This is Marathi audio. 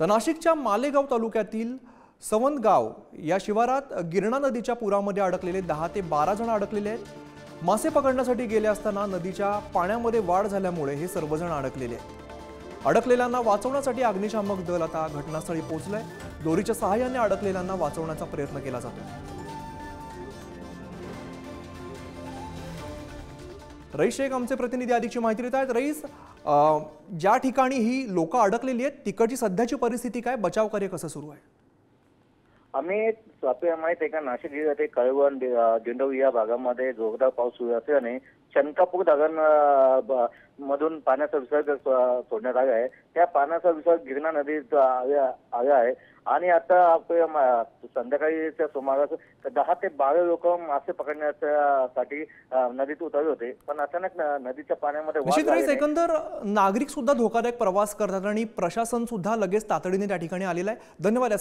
तर नाशिकच्या मालेगाव तालुक्यातील सवंतगाव या शिवारात गिरणा नदीच्या पुरामध्ये अडकलेले 10 ते 12 जण अडकलेले आहेत। मासे पकडण्यासाठी गेले असताना नदीच्या पाण्यामध्ये वाढ झाल्यामुळे हे सर्वजण अडकलेले आहेत। अडकलेल्यांना वाचवण्यासाठी अग्निशामक दल आता घटनास्थळी पोहोचलंय। दोरीच्या सहाय्याने अडकलेल्यांना वाचवण्याचा प्रयत्न केला जातोय। रईस शेख आमचे प्रतिनिधी अधिकची माहिती देत आहेत। रईस, ज्या ठिकाणी ही लोक अडकलेली आहेत तिकडची सध्याची परिस्थिती काय, बचाव कार्य कसं सुरू आहे? आपल्याला माहित आहे का, नाशिक जिल्ह्यातील कळवण दिंडोरी या भागामध्ये जोरदार पाऊस सुरू असल्याने शंकापूर धरण मधून पाण्याचा विसर्ग सोडण्यात आला आहे। त्या पाण्याचा विसर्ग गिरणा नदीत आला आहे आणि आता आपल्या संध्याकाळीच्या सुमारास 10 ते 12 लोक मासे पकडण्यासाठी नदीत उतरले होते, पण अचानक नदीच्या पाण्यामध्ये निश्चित रईस, एकंदर नागरिक सुद्धा धोकादायक प्रवास करतात आणि प्रशासन सुद्धा लगेच तातडीने त्या ठिकाणी आलेलं आहे। धन्यवाद।